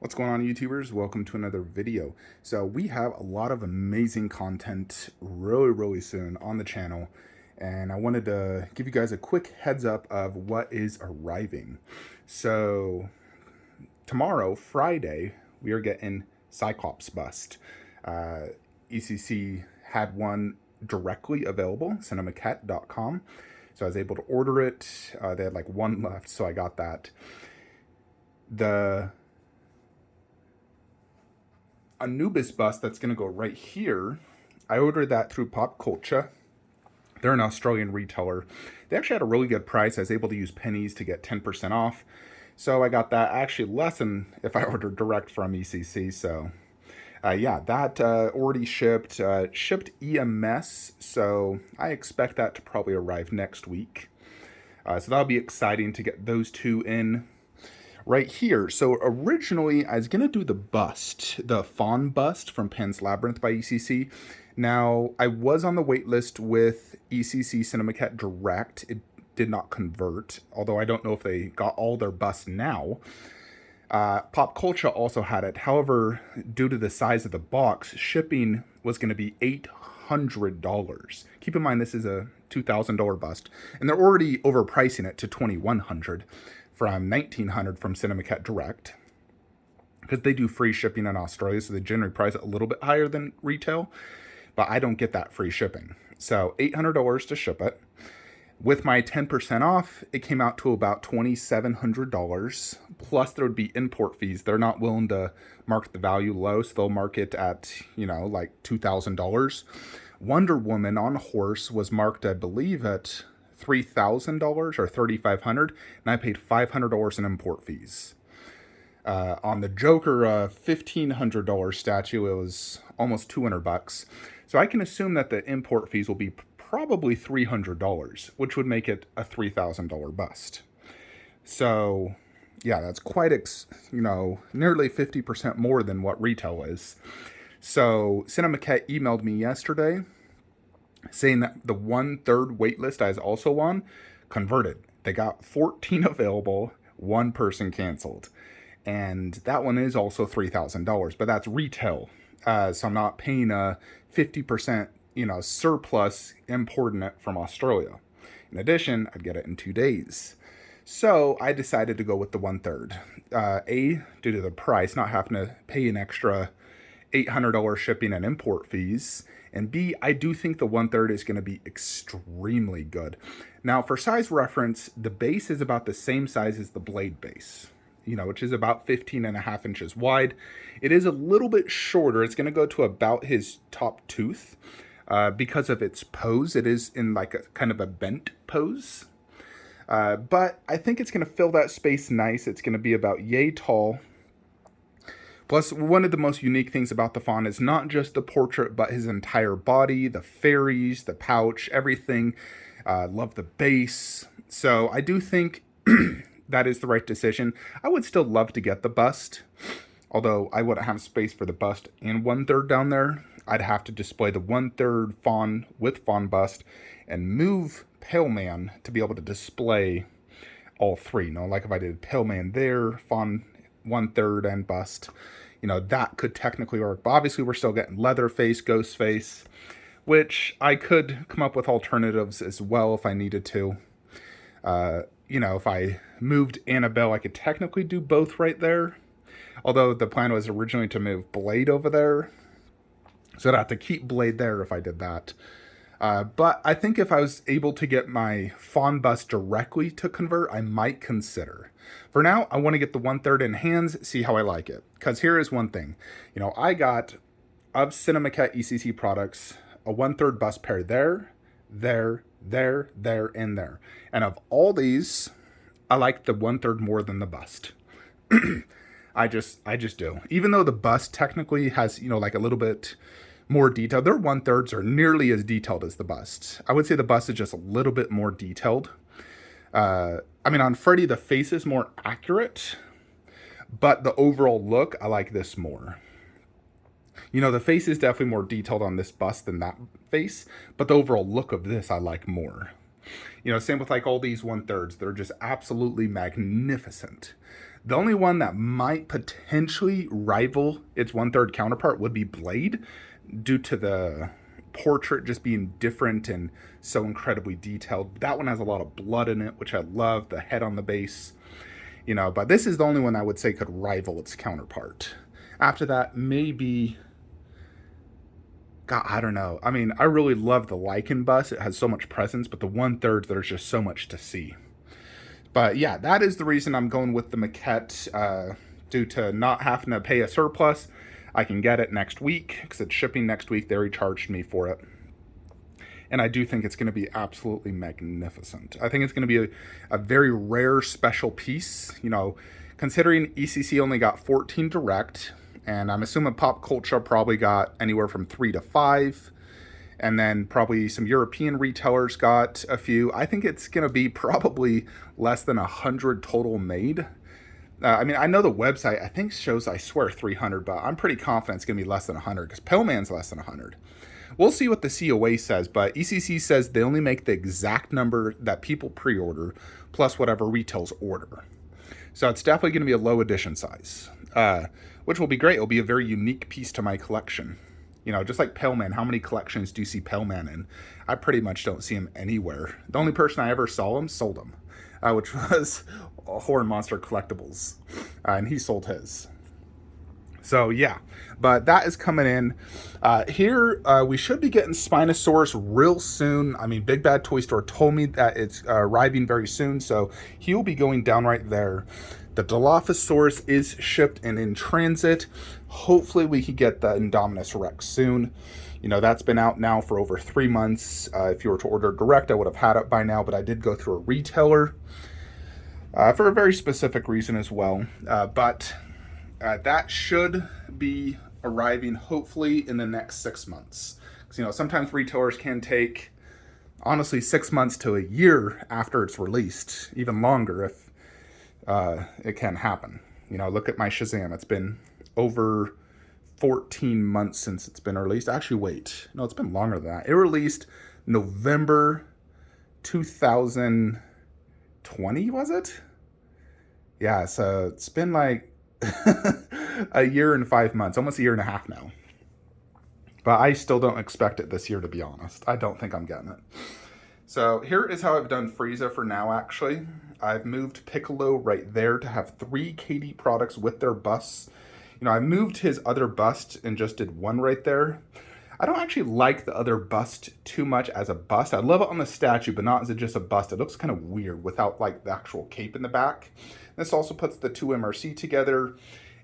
What's going on, YouTubers? Welcome to another video. So we have a lot of amazing content really soon on the channel, and I wanted to give you guys a quick heads up of what is arriving. So tomorrow, Friday, we are getting Cyclops bust. ECC had one directly available, Maquette.com. So I was able to order it. They had like one left, so I got that. The Anubis bust that's going to go right here, I ordered that through Pop Culture. They're an Australian retailer. They actually had a really good price. I was able to use pennies to get 10% off. So I got that actually less than if I ordered direct from ECC. So yeah, that already shipped. Shipped EMS, so I expect that to probably arrive next week. So that'll be exciting to get those two in right here. So originally I was going to do the bust, the Fawn bust from Pan's Labyrinth by ECC. Now, I was on the wait list with ECC Cinemaquette Direct. It did not convert, although I don't know if they got all their busts now. Pop Culture also had it. However, due to the size of the box, shipping was going to be $800. Keep in mind, this is a $2,000 bust, and they're already overpricing it to $2,100 from $1,900 from Cinemaquette Direct, because they do free shipping in Australia, so they generally price it a little bit higher than retail, but I don't get that free shipping. So $800 to ship it. With my 10% off, it came out to about $2,700, plus there would be import fees. They're not willing to mark the value low, so they'll mark it at, like $2,000. Wonder Woman on horse was marked, I believe, at $3,000 or $3,500, and I paid $500 in import fees. On the Joker $1,500 statue, it was almost $200. So I can assume that the import fees will be probably $300, which would make it a $3,000 bust. So yeah, that's quite nearly 50% more than what retail is. So Cinemaquette emailed me yesterday saying that the 1/3 waitlist I was also on converted. They got 14 available, one person canceled. And that one is also $3,000, but that's retail. So I'm not paying a 50%, surplus importing it from Australia. In addition, I'd get it in 2 days. So I decided to go with the 1/3. A, due to the price, not having to pay an extra $800 shipping and import fees, and B, I do think the 1/3 is going to be extremely good. Now, for size reference, the base is about the same size as the blade base, which is about 15.5 inches wide. It is a little bit shorter. It's going to go to about his top tooth because of its pose. It is in like a kind of a bent pose. But I think it's going to fill that space nice. It's going to be about yay tall. Plus, one of the most unique things about the Fawn is not just the portrait, but his entire body, the fairies, the pouch, everything. Love the base. So I do think that is the right decision. I would still love to get the bust, although I wouldn't have space for the bust and 1/3 down there. I'd have to display the 1/3 Fawn with Fawn bust and move Pale Man to be able to display all three. Like if I did Pale Man there, Fawn 1/3 and bust, that could technically work. But obviously we're still getting Leatherface, Ghostface, which I could come up with alternatives as well if I needed to. If I moved Annabelle, I could technically do both right there. Although the plan was originally to move Blade over there, so I'd have to keep Blade there if I did that. But I think if I was able to get my Fawn bust directly to convert, I might consider. For now, I want to get the 1/3 in hands, see how I like it. Because here is one thing. I got, of Cinemaquette ECC products, a 1/3 bust pair there, and there. And of all these, I like the 1/3 more than the bust. I just do. Even though the bust technically has, like a little bit more detail, their 1/3s are nearly as detailed as the bust. I would say the bust is just a little bit more detailed. On Freddy, the face is more accurate, but the overall look, I like this more. The face is definitely more detailed on this bust than that face, but the overall look of this, I like more. Same with like all these 1/3s. They're just absolutely magnificent. The only one that might potentially rival its 1/3 counterpart would be Blade, due to the portrait just being different and so incredibly detailed. That one has a lot of blood in it, which I love, the head on the base, but this is the only one I would say could rival its counterpart. After that, maybe, God, I don't know. I mean, I really love the Lycan bust. It has so much presence, but the 1/3, there's just so much to see. But yeah, that is the reason I'm going with the Maquette, due to not having to pay a surplus. I can get it next week because it's shipping next week. They already charged me for it. And I do think it's going to be absolutely magnificent. I think it's going to be a very rare special piece, considering ECC only got 14 direct, and I'm assuming Pop Culture probably got anywhere from 3 to 5, and then probably some European retailers got a few. I think it's going to be probably less than 100 total made. I mean, I know the website, I think shows, I swear, 300, but I'm pretty confident it's going to be less than 100 because Pillman's less than 100. We'll see what the COA says, but ECC says they only make the exact number that people pre-order plus whatever retails order. So it's definitely going to be a low edition size, which will be great. It'll be a very unique piece to my collection. Just like Pillman, how many collections do you see Pillman in? I pretty much don't see him anywhere. The only person I ever saw him sold him, which was Horn Monster Collectibles, and he sold his. So yeah, but that is coming in. Here, we should be getting Spinosaurus real soon. I mean, Big Bad Toy Store told me that it's arriving very soon, so he'll be going down right there. The Dilophosaurus is shipped and in transit. Hopefully we can get the Indominus Rex soon. That's been out now for over 3 months. If you were to order direct, I would have had it by now, but I did go through a retailer for a very specific reason as well. But that should be arriving hopefully in the next 6 months. Because, sometimes retailers can take, honestly, 6 months to a year after it's released, even longer if it can happen. Look at my Shazam. It's been over 14 months since it's been released. Actually, wait. No, it's been longer than that. It released November 2020, was it? Yeah, so it's been like a year and 5 months, almost a year and a half now. But I still don't expect it this year, to be honest. I don't think I'm getting it. So here is how I've done Frieza for now, actually. I've moved Piccolo right there to have 3 KD products with their busts. I moved his other bust and just did one right there. I don't actually like the other bust too much as a bust. I love it on the statue, but not as just a bust. It looks kind of weird without like the actual cape in the back. This also puts the 2 MRC together.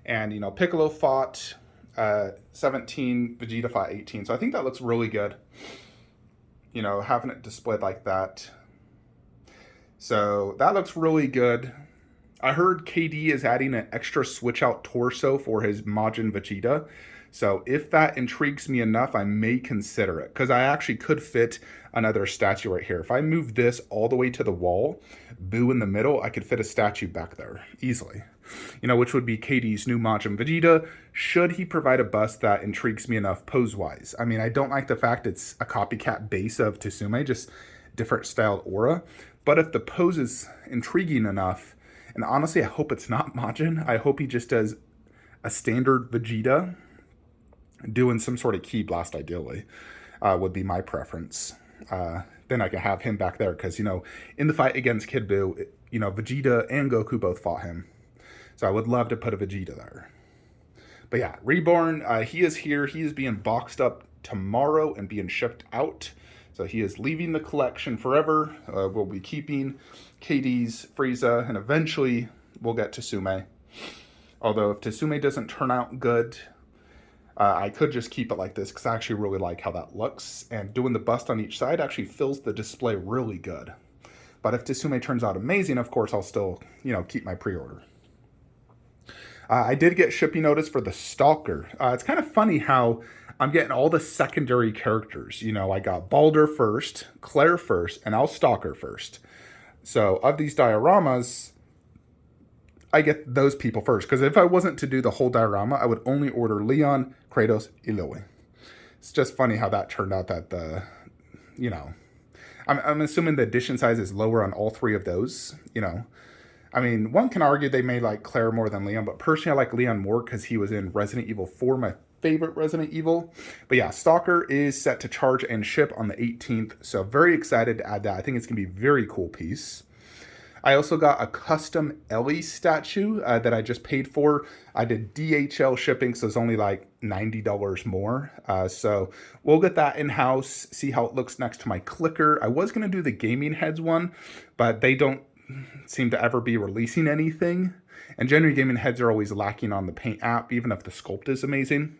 And, Piccolo fought 17, Vegeta fought 18. So I think that looks really good, having it displayed like that. So that looks really good. I heard KD is adding an extra switch out torso for his Majin Vegeta. So if that intrigues me enough, I may consider it. Because I actually could fit another statue right here. If I move this all the way to the wall, Boo in the middle, I could fit a statue back there easily. Which would be KD's new Majin Vegeta, should he provide a bust that intrigues me enough pose-wise. I mean, I don't like the fact it's a copycat base of Tsume, just different styled aura. But if the pose is intriguing enough, and honestly, I hope it's not Majin. I hope he just does a standard Vegeta doing some sort of Ki Blast, ideally, would be my preference. Then I can have him back there because, in the fight against Kid Buu, Vegeta and Goku both fought him. So I would love to put a Vegeta there. But yeah, Reborn, he is here. He is being boxed up tomorrow and being shipped out. So he is leaving the collection forever. We'll be keeping KD's Frieza, and eventually we'll get Tsume. Although if Tsume doesn't turn out good, I could just keep it like this because I actually really like how that looks. And doing the bust on each side actually fills the display really good. But if Tsume turns out amazing, of course, I'll still, keep my pre-order. I did get shipping notice for the Stalker. It's kind of funny how I'm getting all the secondary characters. I got Balder first, Claire first, and I'll Stalker first. So of these dioramas, I get those people first. Because if I wasn't to do the whole diorama, I would only order Leon, Kratos, Eloy. It's just funny how that turned out that I'm assuming the edition size is lower on all 3 of those, I mean, one can argue they may like Claire more than Leon, but personally I like Leon more because he was in Resident Evil 4, my favorite Resident Evil. But yeah, Stalker is set to charge and ship on the 18th, so very excited to add that. I think it's going to be a very cool piece. I also got a custom Ellie statue that I just paid for. I did DHL shipping, so it's only like $90 more. So we'll get that in-house, see how it looks next to my clicker. I was going to do the gaming heads one, but they don't seem to ever be releasing anything. And generally gaming heads are always lacking on the Paint app, even if the sculpt is amazing.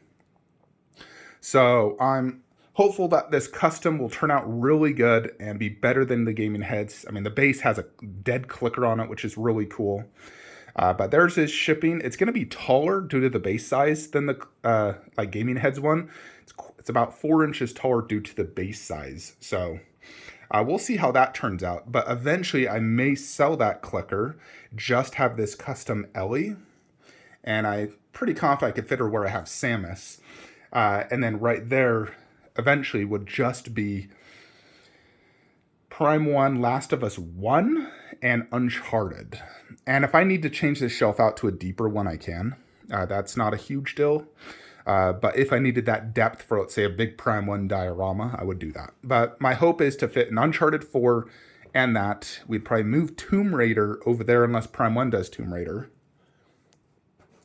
So I'm hopeful that this custom will turn out really good and be better than the gaming heads. I mean, the base has a dead clicker on it, which is really cool. But theirs is shipping. It's going to be taller due to the base size than the like gaming heads one. It's about 4 inches taller due to the base size. So we'll see how that turns out. But eventually I may sell that clicker, just have this custom Ellie. And I'm pretty confident I could fit her where I have Samus. And then right there, eventually would just be Prime 1, Last of Us 1, and Uncharted. And if I need to change this shelf out to a deeper one, I can. That's not a huge deal. But if I needed that depth for, let's say, a big Prime 1 diorama, I would do that. But my hope is to fit an Uncharted 4 and that. We'd probably move Tomb Raider over there unless Prime 1 does Tomb Raider.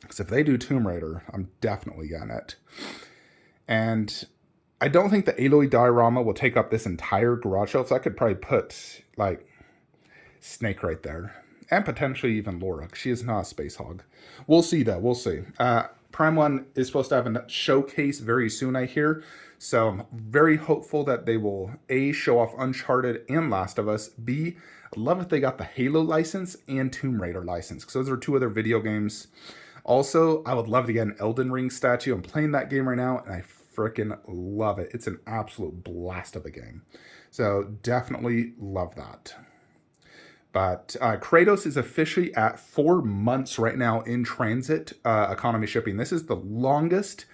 Because if they do Tomb Raider, I'm definitely getting it. And I don't think the Aloy diorama will take up this entire garage shelf, so I could probably put, like, Snake right there. And potentially even Laura, because she is not a space hog. We'll see, though. We'll see. Prime 1 is supposed to have a showcase very soon, I hear. So I'm very hopeful that they will, A, show off Uncharted and Last of Us. B, I love if they got the Halo license and Tomb Raider license, because those are 2 other video games. Also, I would love to get an Elden Ring statue. I'm playing that game right now, and I freaking love it. It's an absolute blast of a game. So definitely love that. But Kratos is officially at 4 months right now in transit economy shipping. This is the longest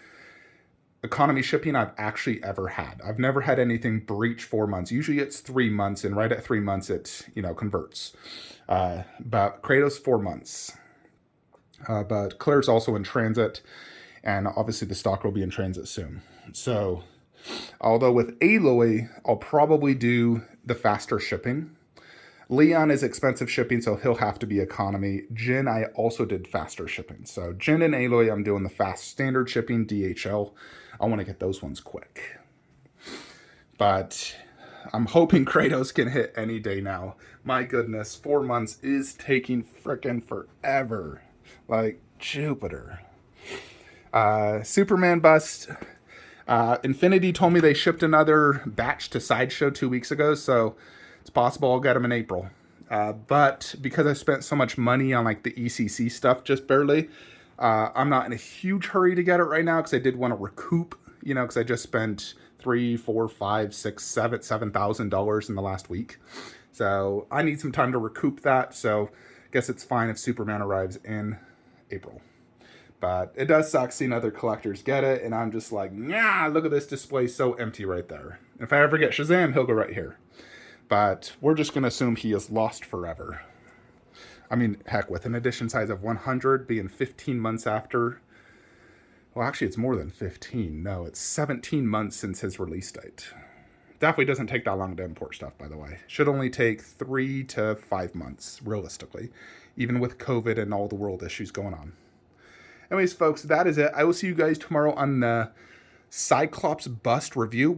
economy shipping I've actually ever had. I've never had anything breach 4 months. Usually it's 3 months, and right at 3 months it, converts. But Kratos, 4 months. But Claire's also in transit, and obviously the Stalker will be in transit soon. So, although with Aloy, I'll probably do the faster shipping. Leon is expensive shipping, so he'll have to be economy. Jin, I also did faster shipping. So Jin and Aloy, I'm doing the fast standard shipping, DHL. I want to get those ones quick. But I'm hoping Kratos can hit any day now. My goodness, 4 months is taking frickin' forever. Like Jupiter. Superman bust. Infinity told me they shipped another batch to Sideshow 2 weeks ago, so it's possible I'll get them in April. But because I spent so much money on like the ECC stuff, just barely, I'm not in a huge hurry to get it right now because I did want to recoup, because I just spent $3,000, $4,000, $5,000, $6,000, $7,000 in the last week. So I need some time to recoup that. So I guess it's fine if Superman arrives in April. But it does suck seeing other collectors get it, and I'm just like, nah, look at this display so empty right there. If I ever get Shazam, he'll go right here. But we're just going to assume he is lost forever. I mean, heck, with an edition size of 100 being 15 months after... Well, actually, it's more than 15. No, it's 17 months since his release date. Definitely doesn't take that long to import stuff, by the way. Should only take 3 to 5 months, realistically. Even with COVID and all the world issues going on. Anyways, folks, that is it. I will see you guys tomorrow on the Cyclops bust review.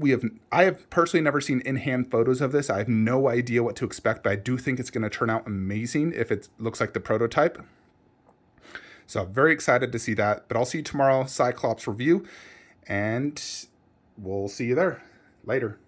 I have personally never seen in-hand photos of this. I have no idea what to expect, but I do think it's going to turn out amazing if it looks like the prototype. So I'm very excited to see that. But I'll see you tomorrow, Cyclops review, and we'll see you there. Later.